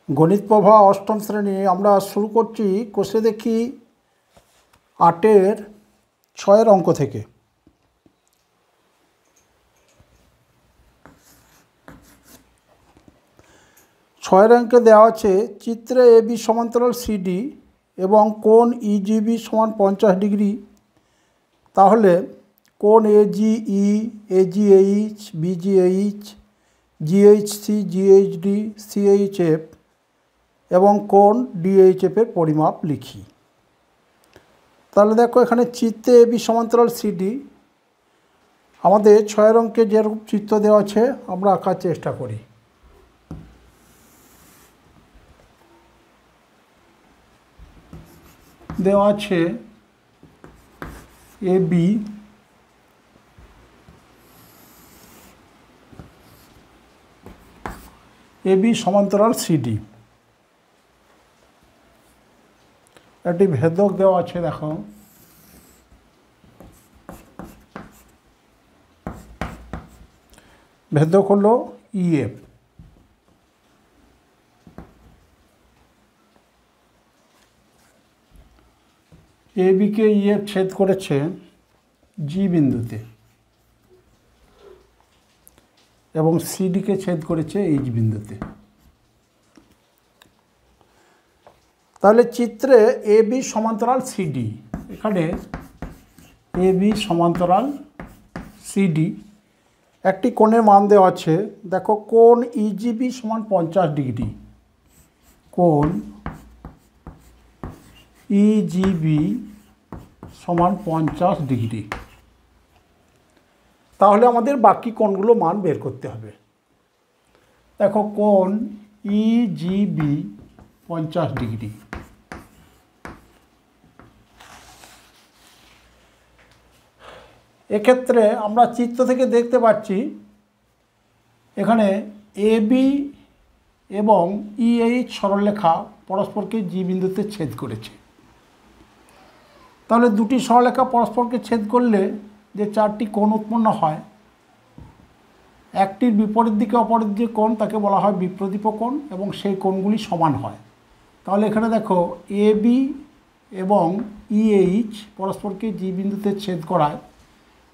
গণিত প্রভা অষ্টম শ্রেণী আমরা শুরু করছি কোষে দেখি 8-এর 6-এর অঙ্ক থেকে। ছয়ের অঙ্কে দেওয়া আছে চিত্রে এবি সমান্তরাল সিডি এবং কোণ ইজিবি সমান 50 ডিগ্রি। তাহলে কোণ এজিই, এজিএইচ, বিজিএইচ, জিএইচসি, জিএইচডি, সিএইচএফ এবং কোণ ডিএইচএফের পরিমাপ লিখি। তাহলে দেখো এখানে চিত্রে এবি সমান্তরাল সিডি, আমাদের ছয়ের অঙ্কে যেরকম চিত্র দেওয়া আছে আমরা আঁকার চেষ্টা করি। দেওয়া আছে এবি সমান্তরাল সিডি, একটি ভেদক দেওয়া আছে। দেখো ভেদক হলো ইএফ। এবিকে ইএফ ছেদ করেছে জি বিন্দুতে এবং সিডিকে ছেদ করেছে এইচ বিন্দুতে। তাহলে চিত্রে এবি সমান্তরাল সিডি, এখানে এবি সমান্তরাল সিডি একটি কোণের মান দেওয়া আছে। দেখো কোণ ইজিবি সমান 50 ডিগ্রি, কোণ ইজিবি সমান 50 ডিগ্রি। তাহলে আমাদের বাকি কোণগুলো মান বের করতে হবে। দেখো কোণ ইজিবি 50 ডিগ্রি, এক্ষেত্রে আমরা চিত্র থেকে দেখতে পাচ্ছি এখানে এবি এবং ইএইচ সরলরেখা পরস্পরকে জি বিন্দুতে ছেদ করেছে। তাহলে দুটি সরলরেখা পরস্পরকে ছেদ করলে যে চারটি কোণ উৎপন্ন হয়, একটির বিপরীত দিকে অপরের যে কোণ তাকে বলা হয় বিপ্রতীপ কোণ এবং সেই কোণগুলি সমান হয়। তাহলে এখানে দেখো এবি এবং ইএইচ পরস্পরকে জি বিন্দুতে ছেদ করায়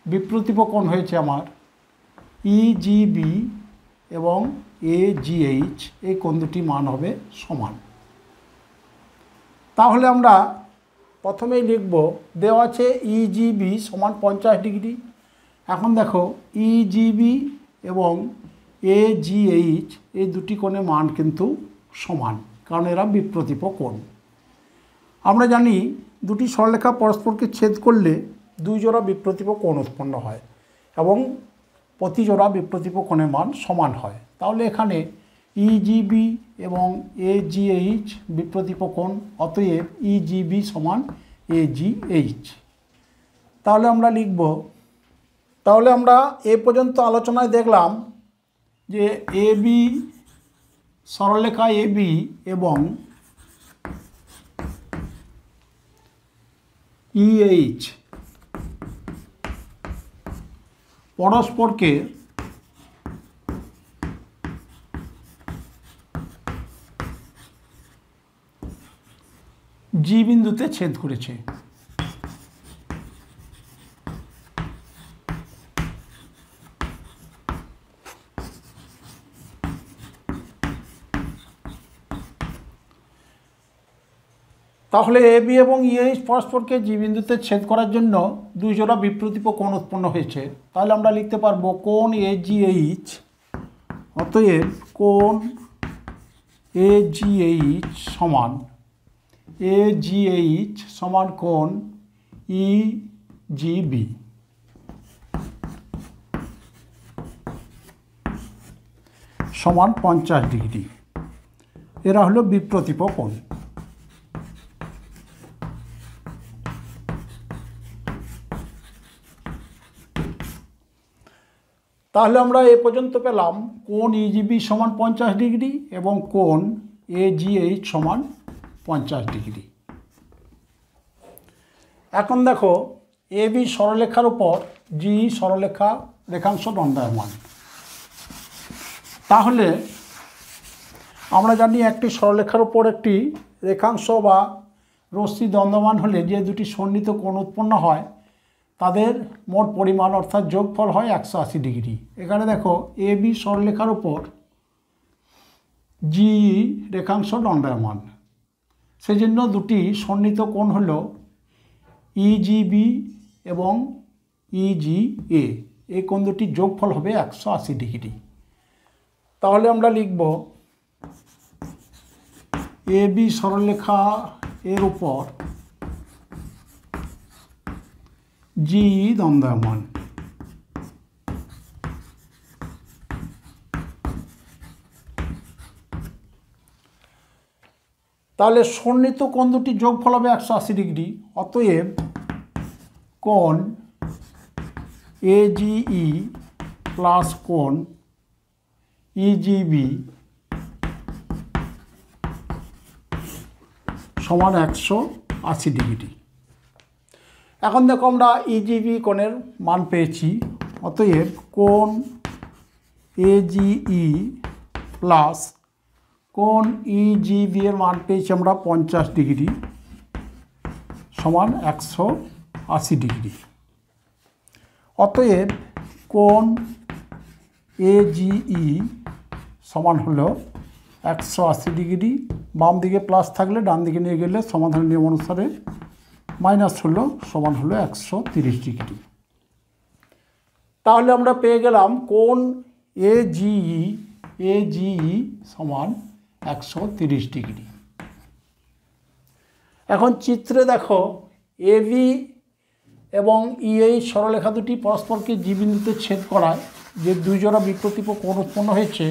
বিপ্রতীপ কোণ হয়েছে আমার ইজিবি এবং এজিএইচ, এই কোণ দুটি মান হবে সমান। তাহলে আমরা প্রথমেই লিখব, দেওয়া আছে ইজিবি সমান 50 ডিগ্রি। এখন দেখো ইজিবি এবং এজিএইচ এই দুটি কোণের মান কিন্তু সমান, কারণ এরা বিপ্রতীপ কোণ। আমরা জানি দুটি সরলরেখা পরস্পরকে ছেদ করলে দুই জোড়া বিপ্রতীপ কোণ উৎপন্ন হয় এবং প্রতি জোড়া বিপ্রতীপ কোণের মান সমান হয়। তাহলে এখানে ইজিবি এবং এজিএইচ বিপ্রতীপ কোণ, অতএব ইজিবি সমান এজিএইচ। তাহলে আমরা লিখব, তাহলে আমরা এ পর্যন্ত আলোচনায় দেখলাম যে এবি সরলরেখা এবি এবং ইএইচ পরস্পরকে জি বিন্দুতে ছেদ করেছে। তাহলে এবি এবং ইএইচ পরস্পরকে জি বিন্দুতে ছেদ করার জন্য দুই জোড়া বিপ্রতীপ কোণ উৎপন্ন হয়েছে। তাহলে আমরা লিখতে পারবো কোণ এজিএইচ, অতএব কোণ এজিএইচ সমান এজিএইচ সমান কোণ ইজিবি। সমান 50 ডিগ্রি। এরা হলো বিপ্রতীপ কোণ। তাহলে আমরা এ পর্যন্ত পেলাম কোণ ইজিবি সমান 50 ডিগ্রি এবং কোণ এজিএইচ সমান 50 ডিগ্রি। এখন দেখো এবি সরলরেখার উপর জি সরলরেখা রেখাংশ দণ্ডায়মান। তাহলে আমরা জানি একটি সরলরেখার উপর একটি রেখাংশ বা রশ্মি দণ্ডমান হলে যে দুটি সন্নিহিত কোণ উৎপন্ন হয় তাদের মোট পরিমাণ অর্থাৎ যোগফল হয় 180 ডিগ্রি। এখানে দেখো এ বি সরলরেখার উপর জি রেখাংশ দণ্ডায়মান, সেজন্য দুটি সন্নিহিত কোণ হল ইজিবি এবং ইজিএ। এই কোণ দুটির যোগফল হবে 180 ডিগ্রি। তাহলে আমরা লিখব এ বি সরলরেখা এর উপর জি দণ্ডায়মান। তাহলে সন্নিহিত কোণ দুটি যোগফল হবে 180 ডিগ্রি। অতএব কোণ এজিই প্লাস কোণ ইজিবি সমান 180 ডিগ্রি। এখন দেখো আমরা ইজিবি কোণের মান পেয়েছি। অতএব কোণ এজিই প্লাস কোণ ইজিবি এর মান পেয়েছি আমরা 50 ডিগ্রি সমান 180 ডিগ্রি। অতএব কোণ এজিই সমান হলো 180 ডিগ্রি। বাম দিকে প্লাস থাকলে ডান দিকে নিয়ে গেলে সমাধানের নিয়ম অনুসারে মাইনাস হলো সমান হলো 130 ডিগ্রি। তাহলে আমরা পেয়ে গেলাম কোণ এজিই সমান 130 ডিগ্রি। এখন চিত্রে দেখো এবি এবং ইএইচ সরলরেখা দুটি পরস্পরকে জি বিন্দুতে ছেদ করায় যে দুই জোড়া বিপ্রতীপ কোণ উৎপন্ন হয়েছে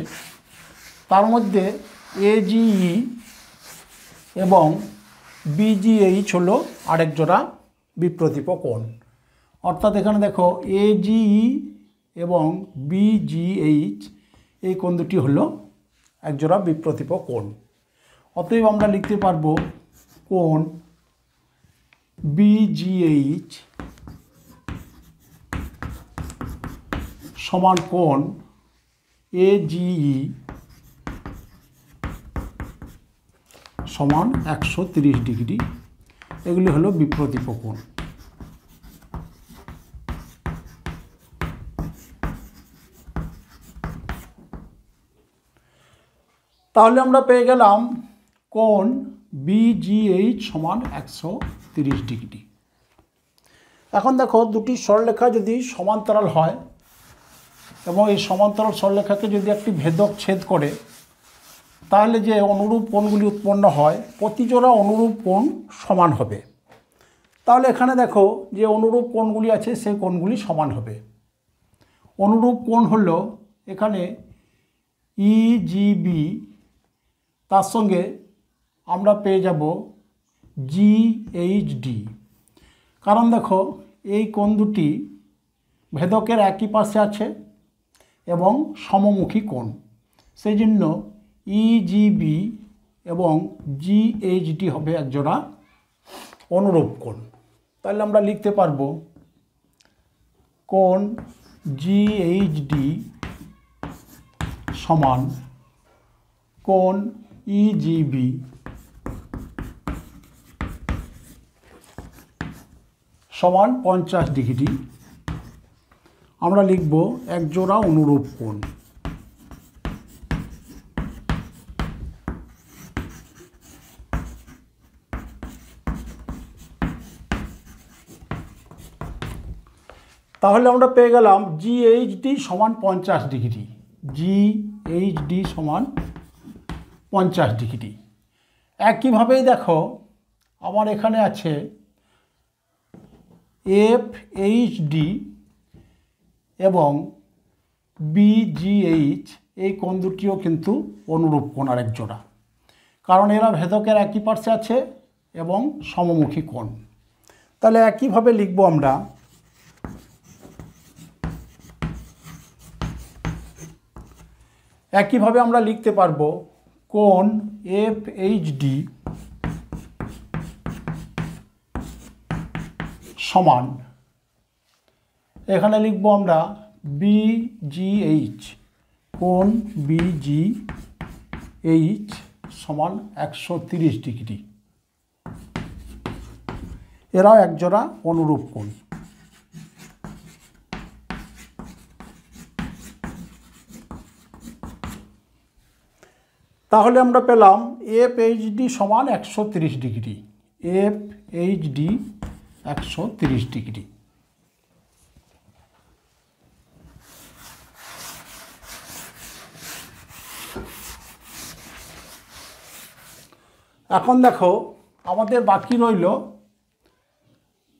তার মধ্যে এজিই এবং বিজিএইচ হলো আরেক জোড়া বিপ্রতীপ কোণ। অর্থাৎ এখানে দেখো এজিই এবং বিজিএইচ এই কোণ দুটি হলো এক জোড়া বিপ্রতীপ কোণ। অতএব আমরা লিখতে পারবো কোণ বিজিএইচ সমান কোণ এজিই সমান 130 ডিগ্রি। এগুলি হলো বিপ্রতীপ কোণ। তাহলে আমরা পেয়ে গেলাম কোণ বিজিএইচ সমান 130 ডিগ্রি। এখন দেখো দুটি সরলরেখা যদি সমান্তরাল হয় এবং এই সমান্তরাল সরলরেখাকে যদি একটি ভেদক ছেদ করে তাহলে যে অনুরূপ কোণগুলি উৎপন্ন হয় প্রতি জোড়া অনুরূপ কোণ সমান হবে। তাহলে এখানে দেখো যে অনুরূপ কোণগুলি আছে সেই কোণগুলি সমান হবে। অনুরূপ কোণ হলো এখানে ইজিবি, তার সঙ্গে আমরা পেয়ে যাব জিএইচডি। কারণ দেখো এই কোণ দুটি ভেদকের একই পাশে আছে এবং সমমুখী কোণ, সেই জন্য ইজিবি এবং জিএইচডি হবে একজোড়া অনুরূপ কোণ। তাহলে আমরা লিখতে পারবো কোণ জিএইচডি সমান কোণ ইজিবি সমান 50 ডিগ্রি। আমরা লিখব একজোড়া অনুরূপ কোণ। তাহলে আমরা পেয়ে গেলাম জিএইচডি সমান 50 ডিগ্রি। জিএইচডি সমান 50 ডিগ্রি। একইভাবেই দেখো আমার এখানে আছে এফএইচডি এবং বিজিএইচ, এই কোণ দুটিও কিন্তু অনুরূপ কোণ আরেক জোড়া, কারণ এরা ভেদকের একই পার্শ্বে আছে এবং সমমুখী কোণ। তাহলে একইভাবে লিখব আমরা একইভাবে আমরা লিখতে পারবো কোণ এফএইচডি সমান, এখানে লিখব আমরা বিজিএইচ, কোণ বিজিএইচ এইচ সমান 130 ডিগ্রি। এরাও একজোড়া অনুরূপ কোণ। তাহলে আমরা পেলাম এফ এইচ ডি সমান 130 degree. F H D 130 degree. এখন দেখো আমাদের বাকি রইল,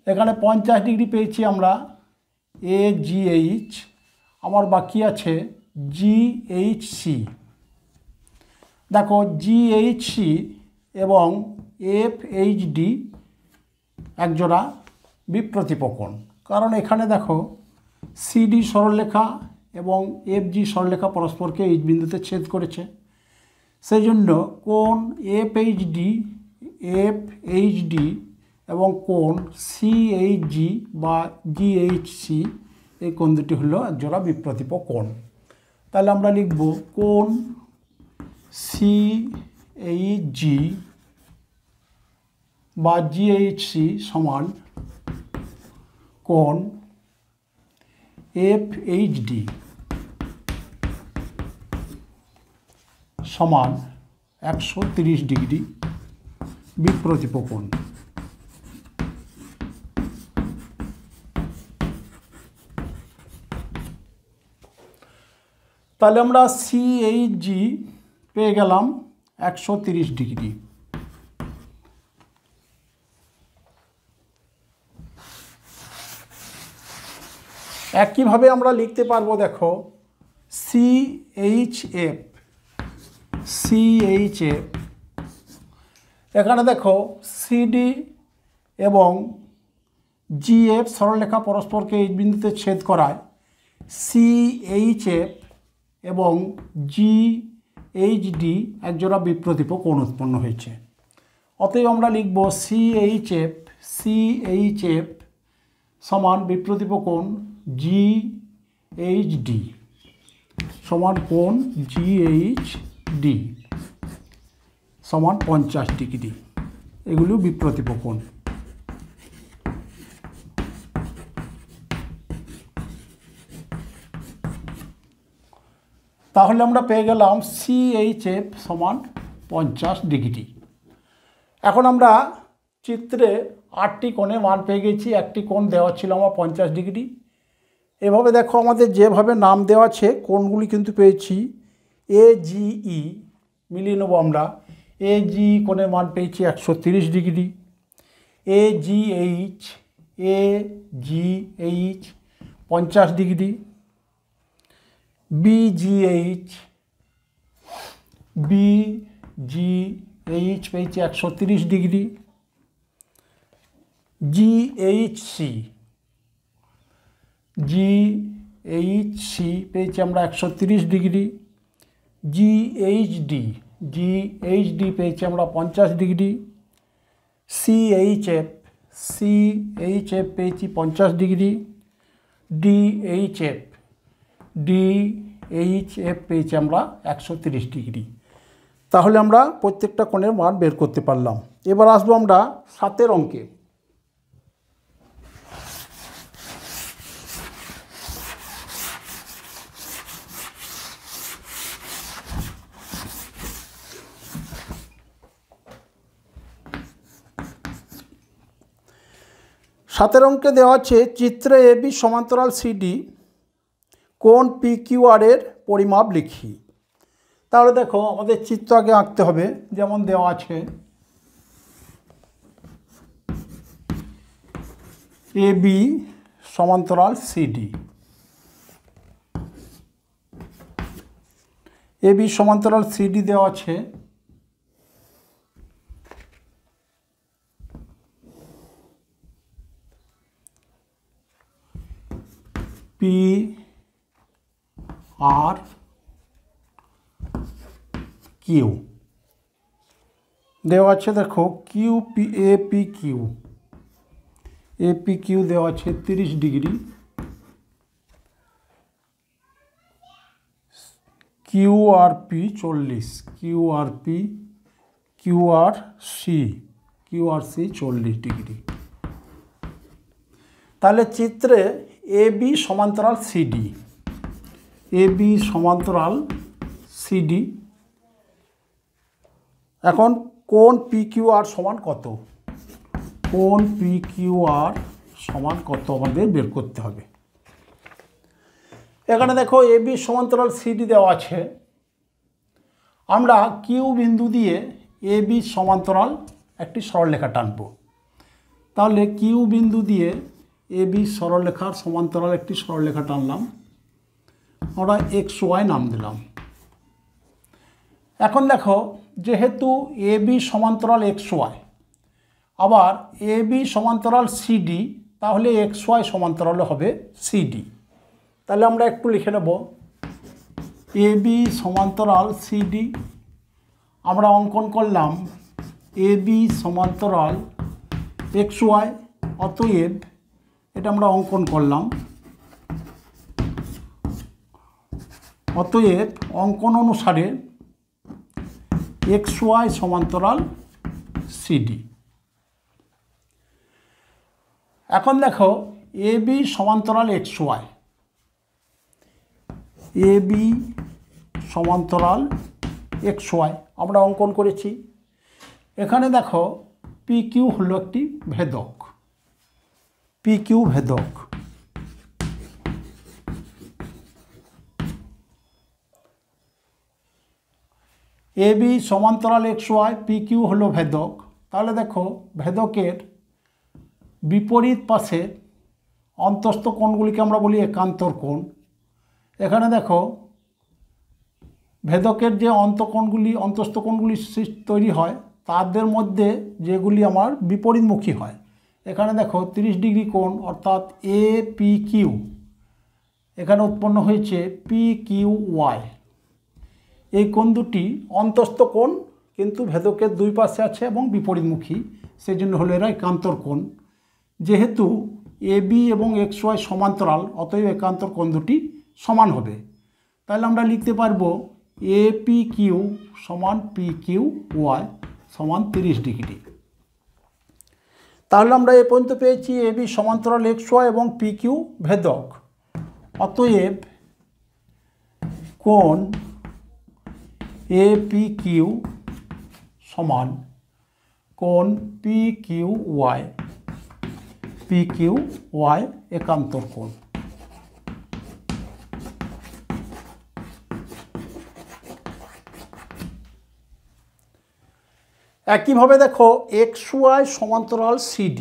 এখানে 50 ডিগ্রি পেয়েছি আমরা এ জি এইচ, আমার বাকি আছে জি এইচ সি। দেখো জি এইচ সি এবং এফ এইচ ডি একজোড়া বিপ্রতীপ কোণ, কারণ এখানে দেখো সিডি সরলরেখা এবং এফ জি সরলরেখা পরস্পরকে এইচ বিন্দুতে ছেদ করেছে। সেই জন্য কোণ এফ এইচ ডি এবং কোণ সি এইচ জি বা জি এইচ সি, এই কোণ দুটি হলো একজোড়া বিপ্রতীপ কোণ। তাহলে আমরা লিখব কোণ সি এইচ জি বা জি এইচ সি সমান কোণ এফ এইচ ডি সমান 130 ডিগ্রি বিপ্রতীপ কোণ। তাহলে আমরা সি এইচ জি পেয়ে গেলাম 130 ডিগ্রি। একইভাবে আমরা লিখতে পারবো, দেখো সি এইচ এফ, এখানে দেখো সিডি এবং জিএফ সরলরেখা পরস্পরকে এই বিন্দুতে ছেদ করায় সিএইচএফ এবং জিএইচডি একজোড়া বিপ্রতীপ কোণ উৎপন্ন হয়েছে। অতএব আমরা লিখব সিএইচএফ সমান বিপ্রতীপ কোণ জিএইচডি সমান কোণ জিএইচডি সমান 50 ডিগ্রি। এগুলো বিপ্রতীপ কোণ। তাহলে আমরা পেয়ে গেলাম সিএইচএফ সমান 50 ডিগ্রি। এখন আমরা চিত্রে 8টি কোণের মান পেয়ে গেছি। একটি কোণ দেওয়া ছিল আমার 50 ডিগ্রি। এভাবে দেখো আমাদের যেভাবে নাম দেওয়া আছে কোণগুলি কিন্তু পেয়েছি এজিই, মিলিয়ে নেব আমরা। এজি কোণের মান পেয়েছি 130 ডিগ্রি। এজিএইচ 50 ডিগ্রি। বিজিএইচ পেয়েছি 130 ডিগ্রি। জিএইচসি পেয়েছি আমরা 130 ডিগ্রি। জিএইচডি পেয়েছি আমরা 50 ডিগ্রি। সিএইচএফ পেয়েছি 50 ডিগ্রি। ডিএইচএফ পেয়েছি আমরা 130 ডিগ্রি। তাহলে আমরা প্রত্যেকটা কোণের মান বের করতে পারলাম। এবার আসবো আমরা 7 অঙ্কে। সাতের অঙ্কে দেওয়া আছে চিত্রে এবি সমান্তরাল সিডি কোণ পিকিউআর এর পরিমাপ লিখি। তাহলে দেখো আমাদের চিত্র আগে আঁকতে হবে। যেমন দেওয়া আছে এবি সমান্তরাল সিডি। এবি সমান্তরাল সিডি দেওয়া আছে পি আর কিউ দেওয়া আছে। দেখো কিউ পি এপি কিউ দেওয়া আছে 30 ডিগ্রি। QRP 40, QRC 40 degree. তাহলে চিত্রে AB সমান্তরাল CD, এখন কোণ PQR সমান কত, আমাদের বের করতে হবে। এখানে দেখো AB সমান্তরাল CD দেওয়া আছে, আমরা Q বিন্দু দিয়ে AB সমান্তরাল একটি সরলরেখা টানব। তাহলে Q বিন্দু দিয়ে AB সরলরেখার সমান্তরাল একটি সরলরেখা টানলাম, আমরা XY নাম দিলাম। এখন দেখো যেহেতু AB সমান্তরাল XY, আবার AB সমান্তরাল CD, তাহলে XY সমান্তরাল হবে CD। তাহলে আমরা একটু লিখে নেব AB সমান্তরাল CD, আমরা অঙ্কন করলাম AB সমান্তরাল XY, অতএব এটা আমরা অঙ্কন করলাম, অতএব অঙ্কন অনুসারে XY সমান্তরাল CD। এখন দেখো AB সমান্তরাল XY, AB সমান্তরাল XY আমরা অঙ্কন করেছি। এখানে দেখো PQ হলো একটি ভেদক, PQ ভেদক। AB সমান্তরাল XY, PQ হলো ভেদক। তাহলে দেখো ভেদকের বিপরীত পাশে অন্তস্থ কোণগুলিকে আমরা বলি একান্তর কোণ। এখানে দেখো ভেদকের যে অন্তস্থ কোণগুলি তৈরি হয়, তাদের মধ্যে যেগুলি আমার বিপরীতমুখী হয়, এখানে দেখো 30 ডিগ্রি কোণ অর্থাৎ APQ, এখানে উৎপন্ন হয়েছে PQY। এই কোণ দুটি অন্তস্থ কোণ, কিন্তু ভেদকের দুই পাশে আছে এবং বিপরীতমুখী, সেই জন্য হলো এরা একান্তর কোণ। যেহেতু AB এবং XY সমান্তরাল, অতএব একান্তর কোণ দুটি সমান হবে। তাহলে আমরা লিখতে পারবো APQ সমান PQY সমান 30 ডিগ্রি। তাহলে আমরা এ পর্যন্ত পেয়েছি AB সমান্তরাল XY এবং PQ ভেদক, অতএব কোণ APQ সমান কোণ PQY একান্তর কোণ। একইভাবে দেখো XY সমান্তরাল CD,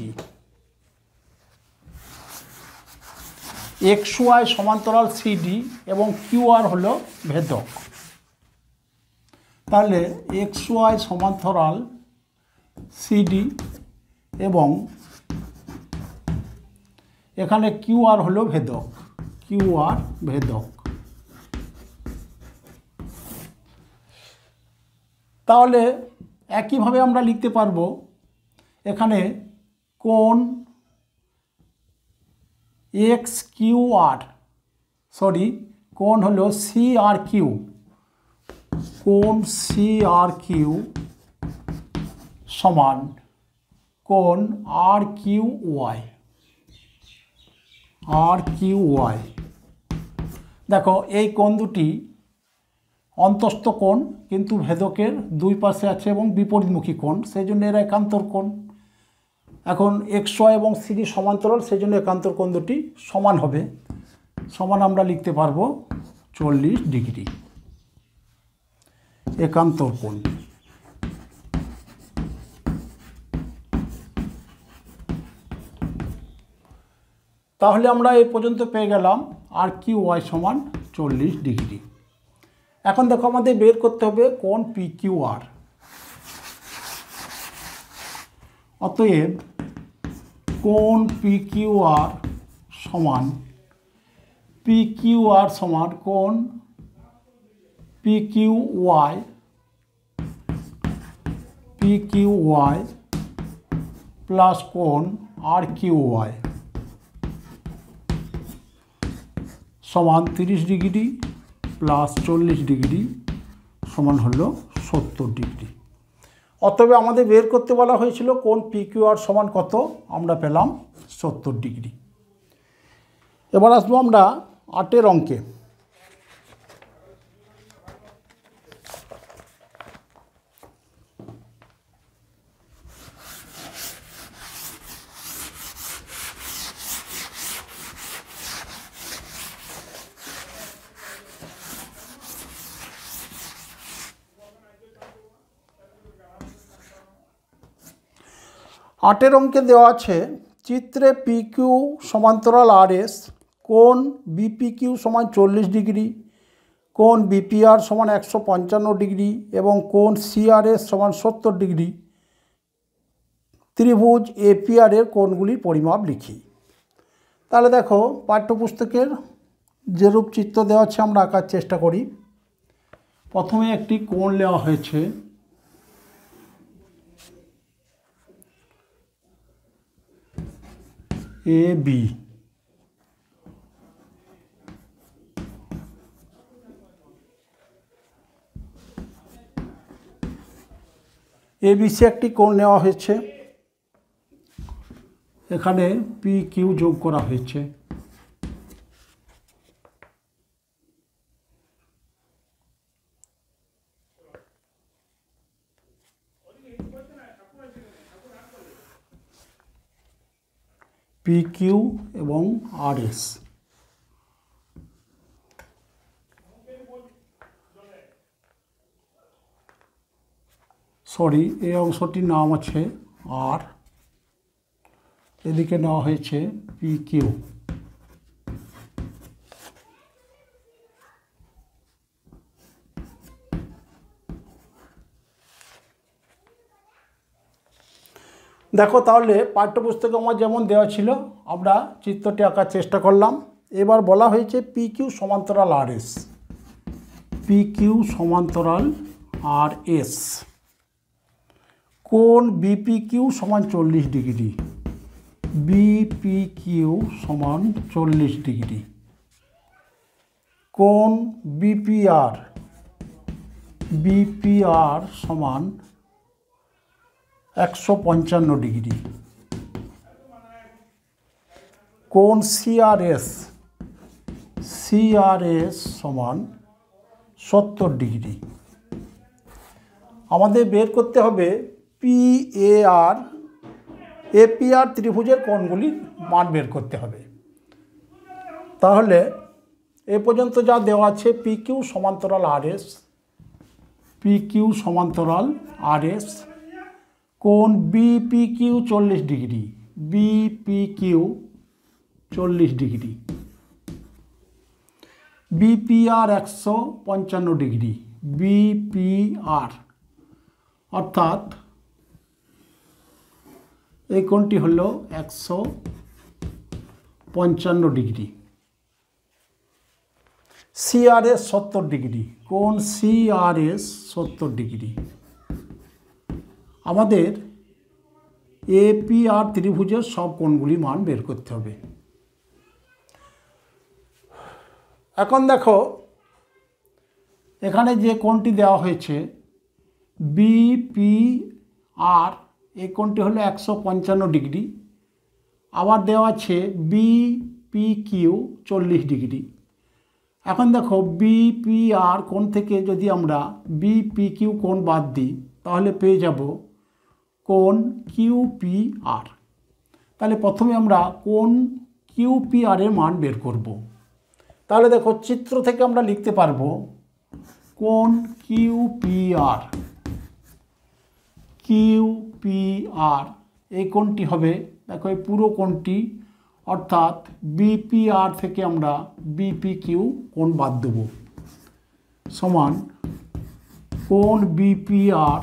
XY সমান্তরাল CD এবং QR হলো ভেদক। তাহলে XY সমান্তরাল CD এবং এখানে QR হলো ভেদক, QR ভেদক। তাহলে একইভাবে আমরা লিখতে পারবো এখানে কোণ কোণ হলো CRQ, কোণ CRQ সমান কোণ RQY। দেখো এই কোণ দুটি অন্তস্থ কোণ, কিন্তু ভেদকের দুই পাশে আছে এবং বিপরীতমুখী কোণ, সেই জন্য এরা একান্তর কোণ। এখন XY এবং CD সমান্তরাল, সেই জন্য একান্তর কোণ দুটি সমান হবে। সমান আমরা লিখতে পারবো 40 ডিগ্রি একান্তর কোণ। তাহলে আমরা এই পর্যন্ত পেয়ে গেলাম RQY সমান 40 ডিগ্রি। এখন দেখো আমাদের বের করতে হবে কোণ PQR। অতএব কোণ PQR সমান কোণ PQY প্লাস কোণ RQY সমান 30 ডিগ্রি প্লাস 40 ডিগ্রি সমান হলো 70 ডিগ্রি। অতএব আমাদের বের করতে বলা হয়েছিল কোণ PQR সমান কত, আমরা পেলাম 70 ডিগ্রি। এবার আসবো আমরা 8 অঙ্কে। আটের অঙ্কে দেওয়া আছে চিত্রে PQ সমান্তরাল RS, কোণ BPQ সমান 40 ডিগ্রি, কোণ BPR সমান 155 ডিগ্রি এবং কোণ CRS সমান 70 ডিগ্রি। ত্রিভুজ APR এর কোণগুলির পরিমাপ লিখি। তাহলে দেখো পাঠ্যপুস্তকের যেরূপ চিত্র দেওয়া আছে আমরা আঁকার চেষ্টা করি। প্রথমে একটি কোণ নেওয়া হয়েছে AB, ABC একটি কোণ নেওয়া হয়েছে, এখানে PQ যোগ করা হয়েছে। PQ এবং RS, সরি এই অংশটির নাম আছে R, এদিকে নেওয়া হয়েছে PQ। দেখো তাহলে পাঠ্যপুস্তকে আমার যেমন দেওয়া ছিল আমরা চিত্রটি আঁকার চেষ্টা করলাম। এবার বলা হয়েছে PQ সমান্তরাল RS, PQ সমান্তরাল RS, কোণ BPQ সমান 40 ডিগ্রি, BPQ সমান 40 ডিগ্রি, কোণ BPR, BPR সমান 155 ডিগ্রি, কোণ CRS, CRS সমান 70 ডিগ্রি। আমাদের বের করতে হবে PAR, APR ত্রিভুজের কোণগুলির মান বের করতে হবে। তাহলে এ পর্যন্ত যা দেওয়া আছে PQ সমান্তরাল RS, PQ সমান্তরাল RS, কোণ BPQ 40 degree, BPQ 40 degree, BPR 155 degree, BPR অর্থাৎ এই কোণটি হল 155 ডিগ্রি, CRS 70 ডিগ্রি, কোণ CRS 70 ডিগ্রি। আমাদের APR ত্রিভুজের সব কোণগুলির মান বের করতে হবে। এখন দেখো এখানে যে কোণটি দেওয়া হয়েছে BPR, এই কোণটি হলো 155 ডিগ্রি, আবার দেওয়া আছে BPQ 40 ডিগ্রি। এখন দেখো BPR কোণ থেকে যদি আমরা BPQ কোণ বাদ দিই তাহলে পেয়ে যাব কোণ QPR। তাহলে প্রথমে আমরা কোণ QPR এর মান বের করব। তাহলে দেখো চিত্র থেকে আমরা লিখতে পারবো কোণ QPR, QPR এই কোণটি হবে, দেখো এই পুরো কোণটি অর্থাৎ BPR থেকে আমরা BPQ কোণ বাদ দেব, সমান কোণ BPR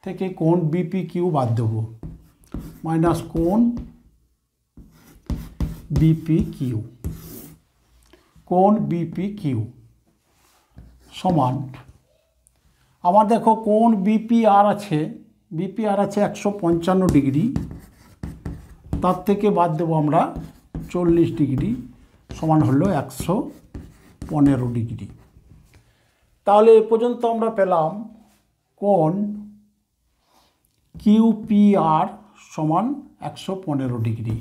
থেকে কোণ BPQ বাদ দেব মাইনাস কোণ BPQ, কোণ BPQ সমান আমার দেখো কোণ BPR আছে 155 ডিগ্রি, তার থেকে বাদ দেবো আমরা 40 ডিগ্রি, সমান হলো 115 ডিগ্রি। তাহলে এ পর্যন্ত আমরা পেলাম কোণ QPR সমান 115 ডিগ্রি।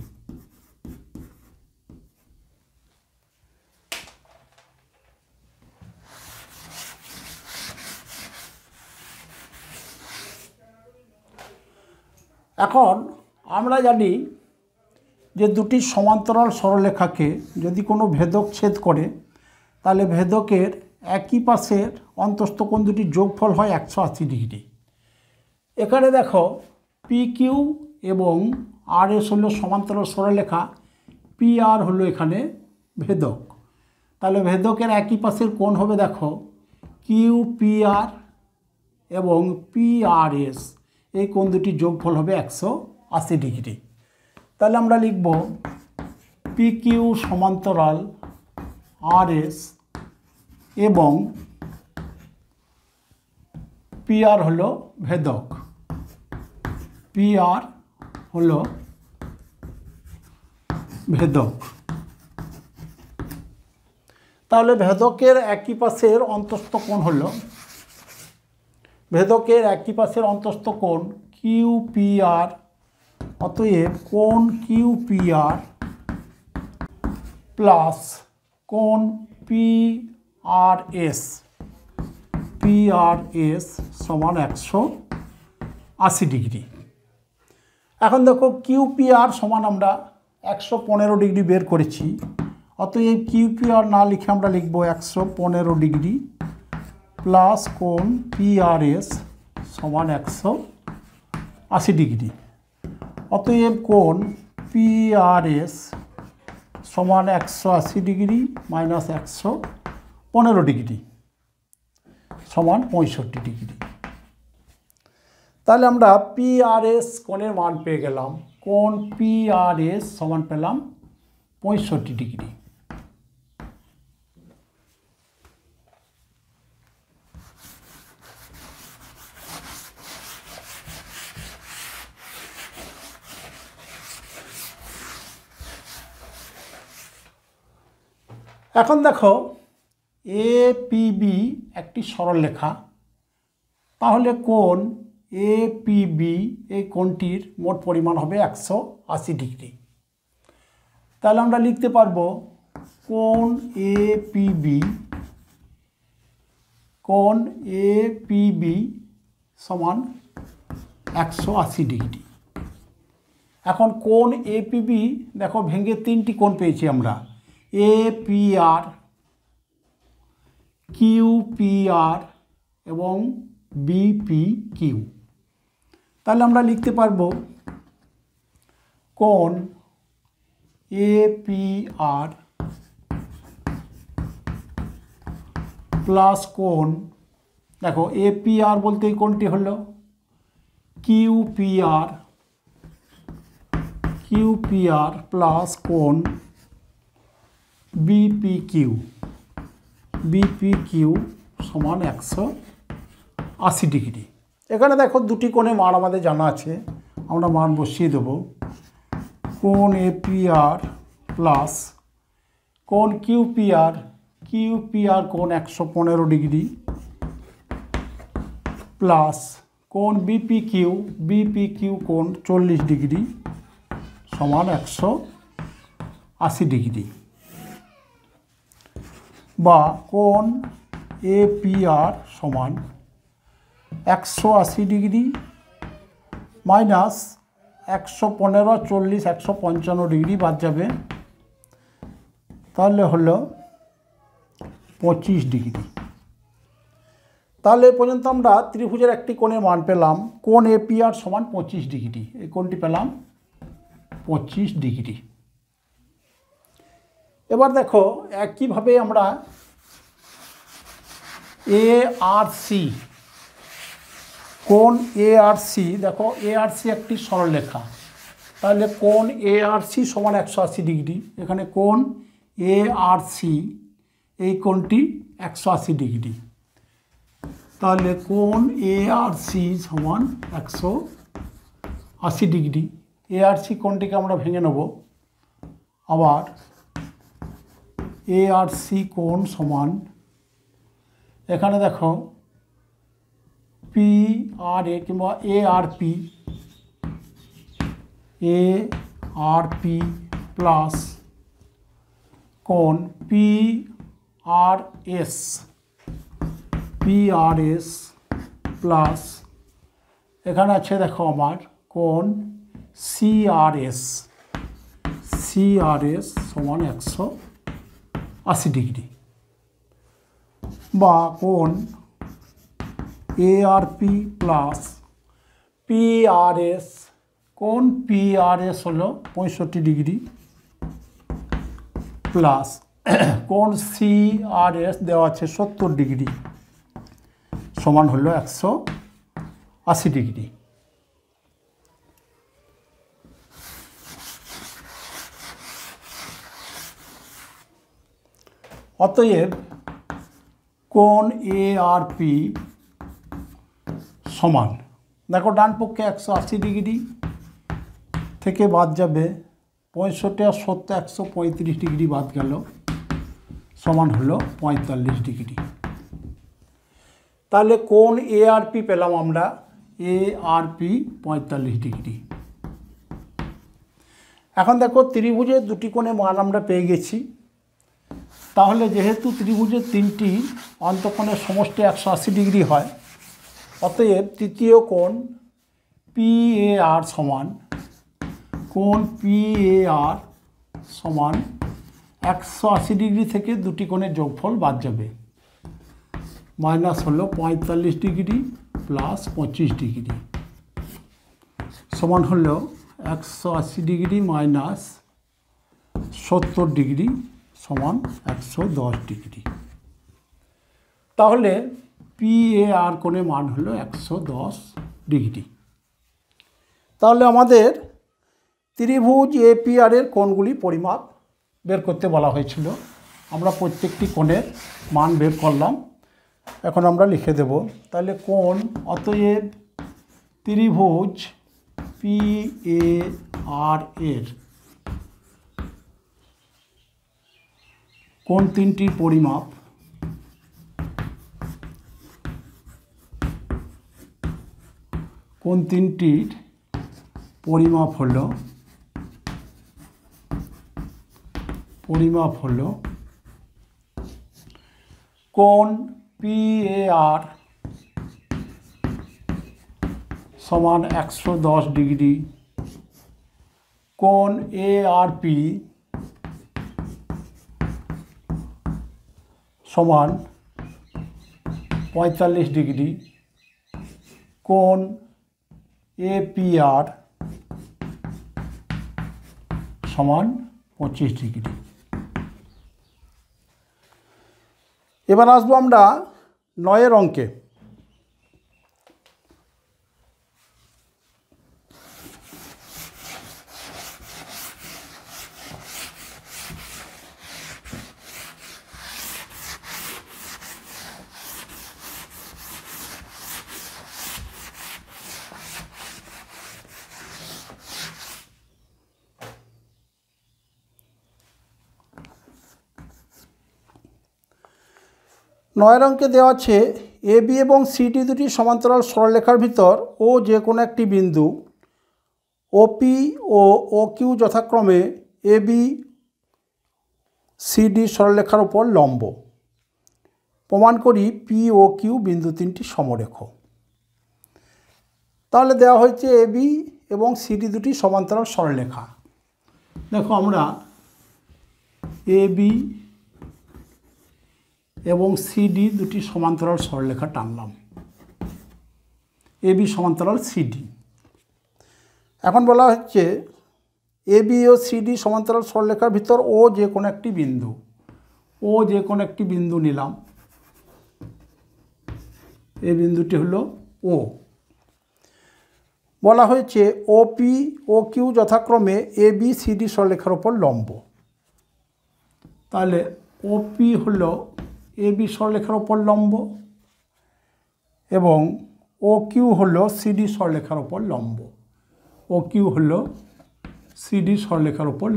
এখন আমরা জানি যে দুটি সমান্তরাল সরলরেখাকে যদি কোনো ভেদক ছেদ করে তাহলে ভেদকের একই পাশের অন্তস্থ কোণ দুটির যোগফল হয় 180 ডিগ্রি। এখানে দেখো PQ এবং RS হলো সমান্তরাল সরলরেখা, PR হলো এখানে ভেদক। তাহলে ভেদকের একই পাশের কোণ হবে দেখো QPR এবং PRS, এই কোণ দুটির যোগফল হবে 180 ডিগ্রি। তাহলে আমরা লিখব PQ সমান্তরাল RS এবং PR হলো ভেদক, PR হলো ভেদক। তাহলে ভেদকের একই পাশের অন্তস্থ কোণ হলো, ভেদকের একই পাশের অন্তস্থ কোণ QPR, অতএব কোণ QPR প্লাস কোণ PRS সমান 180 ডিগ্রি। এখন দেখো QPR সমান আমরা 115 ডিগ্রি বের করেছি, অতএব QPR না লিখে আমরা লিখব 115 ডিগ্রি প্লাস কোণ PRS সমান 180 ডিগ্রি। অতএব কোণ PRS সমান 180 ডিগ্রি মাইনাস 115 ডিগ্রি সমান 65 ডিগ্রি। তাহলে আমরা PRS কোণের মান পেয়ে গেলাম, কোণ PRS সমান পেলাম 65 ডিগ্রি। এখন দেখো APB একটি সরলরেখা, তাহলে কোণ APB এই কোণটির মোট পরিমাণ হবে 180 ডিগ্রি। তাহলে আমরা লিখতে পারবো কোণ APB সমান 180 ডিগ্রি। এখন কোণ APB দেখো ভেঙে তিনটি কোণ পেয়েছি আমরা, APR, QPR এবং BPQ। তাহলে আমরা লিখতে পারবো কোণ APR প্লাস কোণ, দেখো APR বলতে এই কোণটি হলো QPR প্লাস কোণ BPQ সমান 180 ডিগ্রি। এখানে দেখো দুটি কোণে মান আমাদের জানা আছে, আমরা মান বসিয়ে দেব। কোণ APR প্লাস কোণ QPR কোণ 115 ডিগ্রি প্লাস কোণ BPQ কোণ 40 ডিগ্রি সমান 180 ডিগ্রি, বা কোণ APR সমান 180 ডিগ্রি মাইনাস 115, 40, 155 ডিগ্রি বাদ যাবে, তাহলে হলো 25 ডিগ্রি। তাহলে এ পর্যন্ত আমরা ত্রিভুজের একটি কোণের মান পেলাম, কোণ APR সমান 25 ডিগ্রি, এই কোণটি পেলাম 25 ডিগ্রি। এবার দেখো একইভাবে আমরা ARC, কোণ ARC, দেখো ARC একটি সরলরেখা, তাহলে কোণ ARC সমান 180 ডিগ্রি। এখানে কোণ ARC এই কোণটি 180 ডিগ্রি, তাহলে কোণ ARC সমান 180 ডিগ্রি। ARC কোণটিকে আমরা ভেঙে নেব, আবার এ আর সি কোণ সমান, এখানে দেখো পি আর এ কিংবা এ আর পি প্লাস কোণ পি আর এস প্লাস এখানে আছে দেখো আমার কোণ সিআরএস সমান 180 ডিগ্রি, বা কোণ এআরপি প্লাস পিআরএস, কোণ পিআরএস হলো 65 ডিগ্রি প্লাস কোণ সিআরএস দেওয়া আছে 70 ডিগ্রি সমান হলো 180 ডিগ্রি। অতএব কোণ এ আর পি সমান, দেখো ডান পক্ষে 180 ডিগ্রি থেকে বাদ যাবে 65 আর 70, 135 ডিগ্রি বাদ গেল, সমান হলো 45 ডিগ্রি। তাহলে কোণ এ আর পি পেলাম আমরা, এ আর পি 45 ডিগ্রি। এখন দেখো ত্রিভুজের দুটি কোণে মান আমরা পেয়ে গেছি। তাহলে যেহেতু ত্রিভুজের তিনটি অন্তঃকোণের সমষ্টি 180 ডিগ্রি হয়, অতএব তৃতীয় কোণ পি এ আর সমান, কোণ পি এ আর সমান 180 ডিগ্রি থেকে দুটি কোণের যোগফল বাদ যাবে, মাইনাস হলো 45 ডিগ্রি প্লাস 25 ডিগ্রি সমান হলো 180 ডিগ্রি মাইনাস 70 ডিগ্রি সমান 110 ডিগ্রি। তাহলে পি এ আর কোণের মান হলো 110 ডিগ্রি। তাহলে আমাদের ত্রিভুজ এ পি আর এর কোণগুলি পরিমাপ বের করতে বলা হয়েছিল। আমরা প্রত্যেকটি কোণের মান বের করলাম, এখন আমরা লিখে দেব। তাহলে কোণ, অতএব ত্রিভুজ পি এ আর এর কোণ তিনটির পরিমাপ হলো কোণ পি এ আর সমান 110 ডিগ্রি, কোণ এ আর পি সমান 45 ডিগ্রি, কোণ এ পি আর সমান 25 ডিগ্রি। এবার আসবো আমরা 9 অঙ্কে। নয়ের অঙ্কে দেওয়া আছে এ বি এবং সিডি দুটি সমান্তরাল সরলরেখার ভিতর ও যে কোনো একটি বিন্দু ওপি ও ও কিউ যথাক্রমে এ বি সিডি সরলরেখার উপর লম্ব। প্রমাণ করি পি ও কিউ বিন্দু তিনটি সমরেখ। তাহলে দেওয়া হয়েছে এ বি এবং সিডি দুটি সমান্তরাল সরলরেখা। দেখো আমরা এ বি এবং সিডি দুটি সমান্তরাল সরলরেখা টানলাম, এ বি সমান্তরাল সিডি। এখন বলা হচ্ছে এ বি ও সিডি সমান্তরাল সরলরেখার ভিতর ও যে কোনো একটি বিন্দু নিলাম, এই বিন্দুটি হলো ও। বলা হয়েছে ওপি ও কিউ যথাক্রমে এ বি সিডি সরলরেখার উপর লম্ব। তাহলে ওপি হলো এ বি সরলরেখার উপর লম্ব এবং ও কিউ হলো সিডি সরলরেখার উপর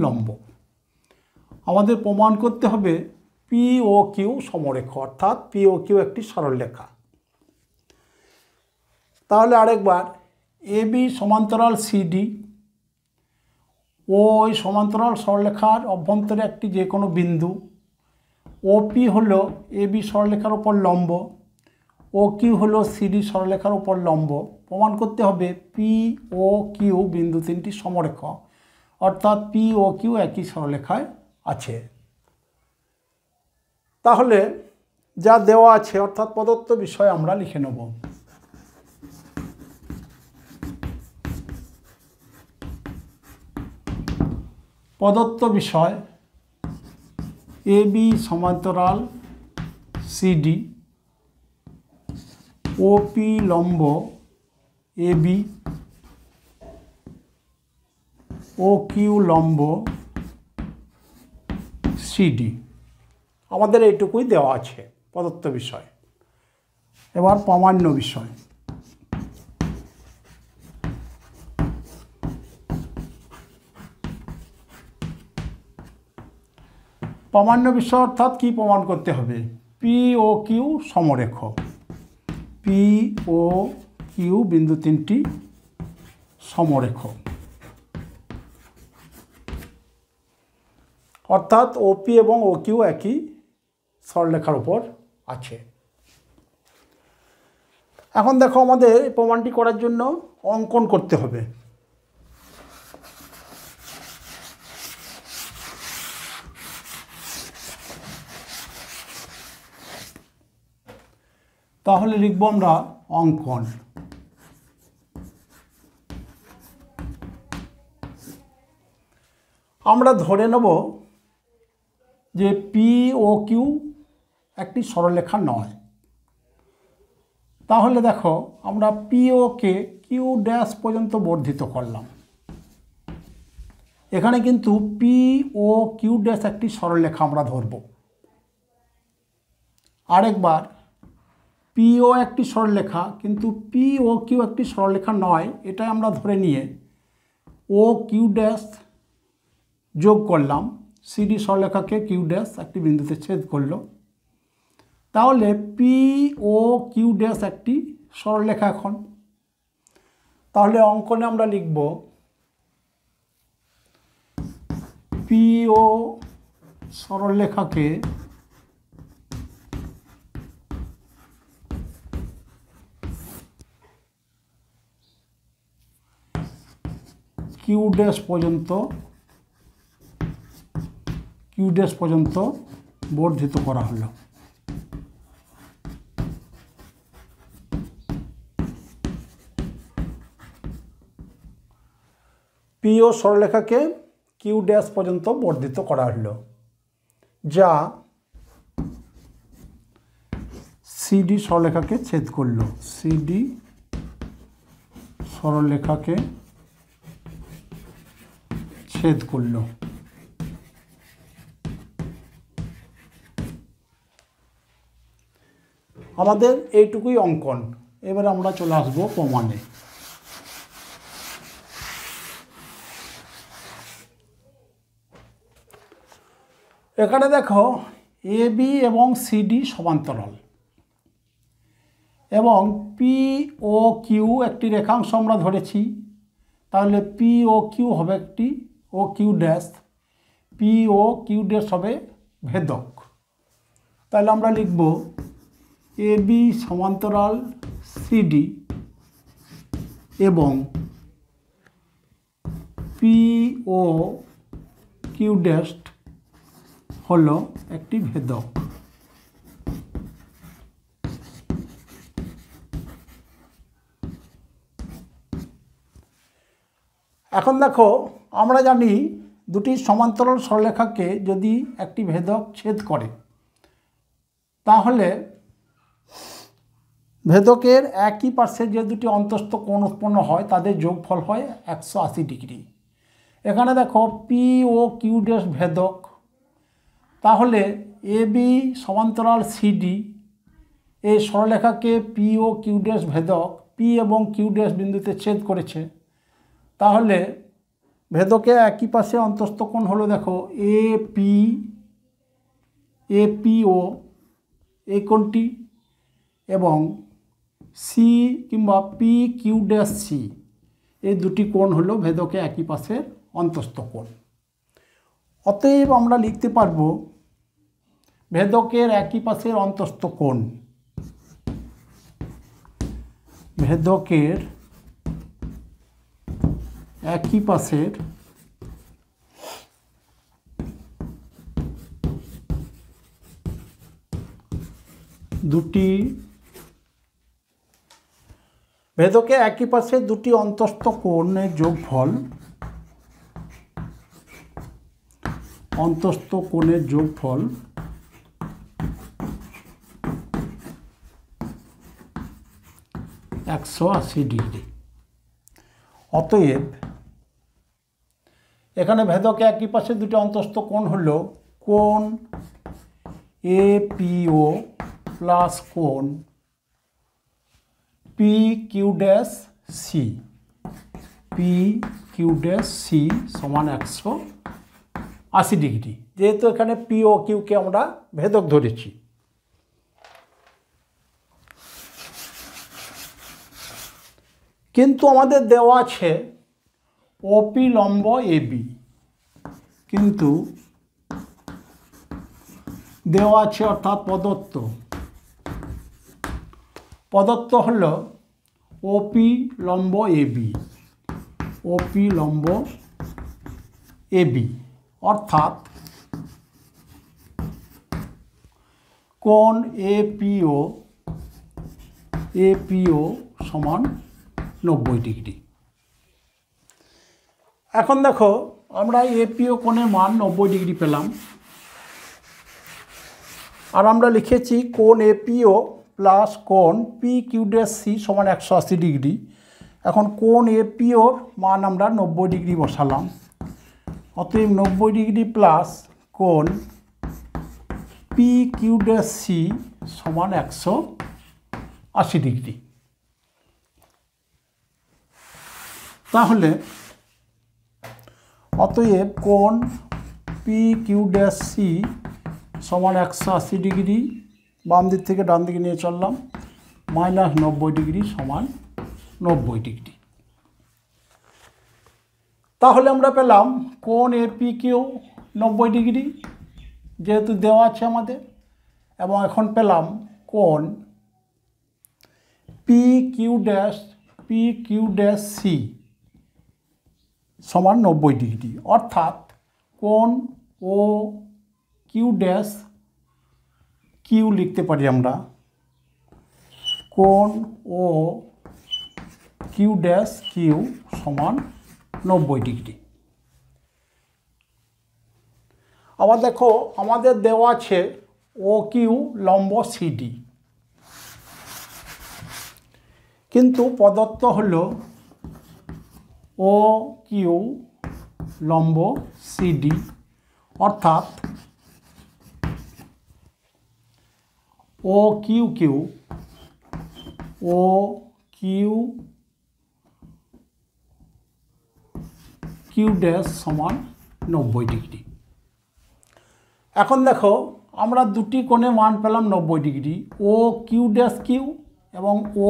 লম্ব। আমাদের প্রমাণ করতে হবে পি ও কিউ সমরেখ, অর্থাৎ পি ও কিউ একটি সরলরেখা। তাহলে আরেকবার, এ বি সমান্তরাল সিডি, ও ওই সমান্তরাল সরলরেখার অভ্যন্তরে একটি যে কোনো বিন্দু, ওপি হলো এ বি সরলরেখার উপর লম্ব, ও কিউ হলো সিডি সরলরেখার উপর লম্ব। প্রমাণ করতে হবে পি ও কিউ বিন্দু তিনটি সমরেখ, অর্থাৎ পি ও কিউ একই সরলরেখায় আছে। তাহলে যা দেওয়া আছে অর্থাৎ প্রদত্ত বিষয় আমরা লিখে নেব। প্রদত্ত বিষয় এ বি সমান্তরাল সিডি, ওপি লম্ব এ বি, ও কিউ লম্ব সিডি। আমাদের এইটুকুই দেওয়া আছে প্রদত্ত বিষয়। এবার প্রামাণ্য বিষয়। প্রামাণ্য বিষয় অর্থাৎ কি প্রমাণ করতে হবে? P O Q সমরেখ, P O Q বিন্দু তিনটি সমরেখ, অর্থাৎ ওপি এবং ও কিউ একই সরলরেখার উপর আছে। এখন দেখো, আমাদের এই প্রমাণটি করার জন্য অঙ্কন করতে হবে। তাহলে লিখব আমরা অঙ্কন। আমরা ধরে নেব যে পি ও কিউ একটি সরলরেখা নয়। তাহলে দেখো, আমরা পি ও কে কিউ ড্যাশ পর্যন্ত বর্ধিত করলাম। এখানে কিন্তু পি ও কিউ ড্যাশ একটি সরলরেখা আমরা ধরব। আরেকবার, পি ও একটি সরলরেখা, কিন্তু পি ও কিউ একটি সরলরেখা নয়, এটাই আমরা ধরে নিয়ে ও কিউ ড্যাশ যোগ করলাম। সিডি সরলরেখাকে কিউ ড্যাশ একটি বিন্দুতে ছেদ করলো। তাহলে পি ও কিউ ড্যাশ একটি সরলরেখা এখন। তাহলে অঙ্কনে আমরা লিখব পি ও সরলরেখাকে কিউ ড্যাশ পর্যন্ত বর্ধিত করা হলো। পি ও সরলরেখাকে কিউ ড্যাশ পর্যন্ত বর্ধিত করা হলো, যা সিডি সরলরেখাকে ছেদ করলো। সিডি সরলরেখাকে ছেদ করলো। আমাদের এইটুকুই অঙ্কন। এবার আমরা চলে আসবো প্রমাণে। এখানে দেখো, এ বি এবং সিডি সমান্তরাল এবং পি ও কিউ একটি রেখাংশ আমরা ধরেছি। তাহলে পি ও কিউ হবে একটি O Q dash, P O Q dash হবে ভেদক। তাহলে আমরা লিখব এ বি সমান্তরাল সিডি এবং পি ও কিউ ড্যাশ হলো একটি ভেদক। এখন দেখো, আমরা জানি দুটি সমান্তরাল সরলরেখাকে যদি একটি ভেদক ছেদ করে, তাহলে ভেদকের একই পার্শ্বে যে দুটি অন্তস্থ কোণ উৎপন্ন হয় তাদের যোগফল হয় 180 ডিগ্রি। এখানে দেখো, পি ও কিউ ড্যাশ ভেদক, তাহলে এ বি সমান্তরাল সিডি এই সরলরেখাকে P O Q dash ভেদক, P এবং কিউ ড্যাশ বিন্দুতে ছেদ করেছে। তাহলে ভেদকে একই পাশে অন্তস্থ কোণ হলো দেখো এ পি এপিও এই কোণটি এবং সি কিংবা পি কিউ ড্যাশ সি এই দুটি কোণ হলো ভেদকে একই পাশের অন্তস্থ কোণ। অতএব আমরা লিখতে পারবো ভেদকের একই পাশের অন্তস্থ কোণ, ভেদকের একই পাশের দুটি ভেদকে একই পাশে দুটি অন্তস্থ কোণের যোগফল, অন্তস্থ কোণের যোগফল 180 ডিগ্রি। অতএব এখানে ভেদকে একই পাশে দুটি অন্তস্থ কোণ হলো কোণ এপিও প্লাস কোণ P Q dash C, P Q dash C সমান 180 ডিগ্রি। যেহেতু এখানে পি ও কিউকে আমরা ভেদক ধরেছি। কিন্তু আমাদের দেওয়া আছে ওপি লম্ব এবি, কিন্তু দেওয়া আছে অর্থাৎ প্রদত্ত হল ওপি লম্ব এবি, ওপি লম্ব এবি অর্থাৎ কোণ এপিও সমান 90 ডিগ্রি। এখন দেখো আমরা এপিও কোণের মান 90 ডিগ্রি পেলাম, আর আমরা লিখেছি কোণ এপিও প্লাস কোণ পি কিউ ড্যাশ সি সমান 180 ডিগ্রি। এখন কোণ এপিওর মান আমরা 90 ডিগ্রি বসালাম, অতএব 90 ডিগ্রি প্লাস কোণ পি কিউ ড্যাশ সি সমান 180 ডিগ্রি। তাহলে অতএব কোণ পি কিউ ড্যাশ সি সমান 180 ডিগ্রি, বাম দিক থেকে ডান দিকে নিয়ে চললাম, মাইনাস 90 ডিগ্রি সমান 90 ডিগ্রি। তাহলে আমরা পেলাম কোণ এপি কিউ 90 ডিগ্রি যেহেতু দেওয়া আছে আমাদের, এবং এখন পেলাম কোণ পি কিউ ড্যাশ সি সমান 90 ডিগ্রি, অর্থাৎ কোণ ও কিউ ড্যাশ কিউ লিখতে পারি আমরা, কোণ ও কিউ ড্যাশ কিউ সমান 90 ডিগ্রি। আবার দেখো আমাদের দেওয়া আছে ও কিউ লম্ব সিডি, কিন্তু প্রদত্ত হলো ও কিউ লম্ব সিডি, অর্থাৎ ও কিউ কিউ ড্যাশ সমান 90 ডিগ্রি। এখন দেখো আমরা দুটি কোণে মান পেলাম 90 degree, O Q dash Q এবং ও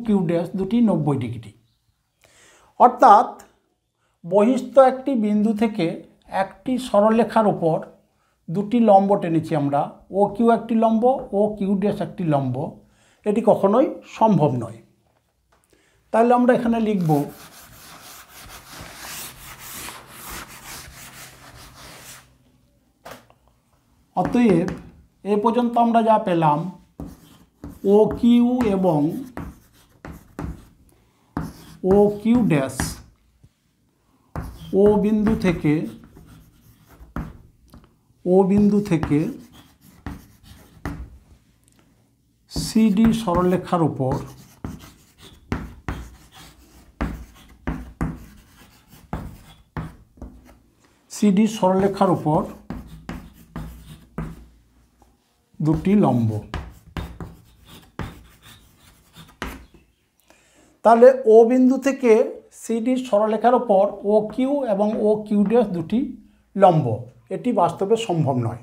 কিউ ড্যাশ দুটি 90 ডিগ্রি। অর্থাৎ বহিস্থ একটি বিন্দু থেকে একটি সরলরেখার উপর দুটি লম্ব টেনেছি আমরা, ও কিউ একটি লম্ব, ও কিউ ড্যাশ একটি লম্ব। এটি কখনোই সম্ভব নয়। তাহলে আমরা এখানে লিখব অতএব এ পর্যন্ত আমরা যা পেলাম ও কিউ এবং ও কিউ ড্যাশ ও বিন্দু থেকে সিডি সরলরেখার উপর দুটি লম্ব। তাহলে ও বিন্দু থেকে সিডি সরলরেখার উপর ও কিউ এবং ও কিউ ড্যাশ দুটি লম্ব, এটি বাস্তবে সম্ভব নয়,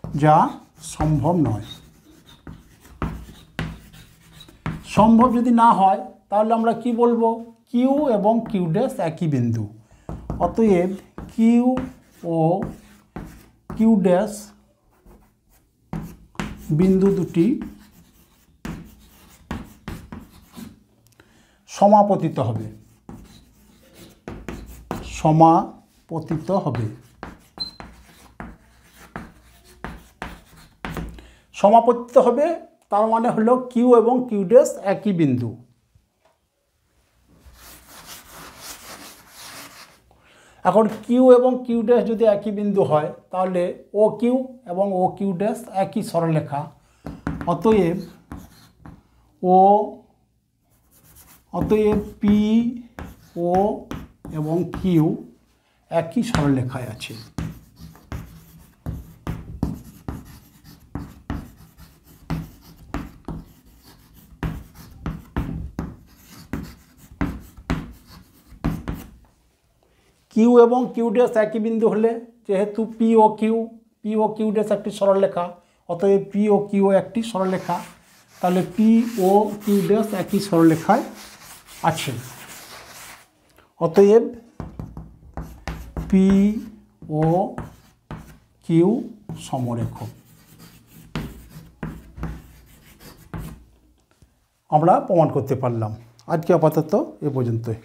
যা সম্ভব নয়। সম্ভব যদি না হয় তাহলে আমরা কি বলবো, কিউ এবং কিউ ড্যাশ একই বিন্দু, অতএব কিউ ও কিউ ড্যাশ বিন্দু দুটি সমাপতিত হবে, সমাপতিত হবে। সমাপতিত হবে তার মানে হলো কিউ এবং কিউ ড্যাশ একই বিন্দু। এখন কিউ এবং কিউ ড্যাশ যদি একই বিন্দু হয় তাহলে ও কিউ এবং ও কিউ ড্যাশ একই সরলরেখা, অতএব পি ও এবং কিউ একই সরলরেখায় আছে। কিউ এবং কিউ ড্যাশ একই বিন্দু হলে, যেহেতু পি ও কিউ ড্যাশ একটি সরলরেখা, অতএব পি ও কিউ একটি সরলরেখা, তাহলে পি ও কিউ ড্যাশ একই সরলরেখায় আছে। অতএব পি ও কিউ সমরেখ। আমরা প্রমাণ করতে পারলাম। আজকে আপাতত এ পর্যন্তই।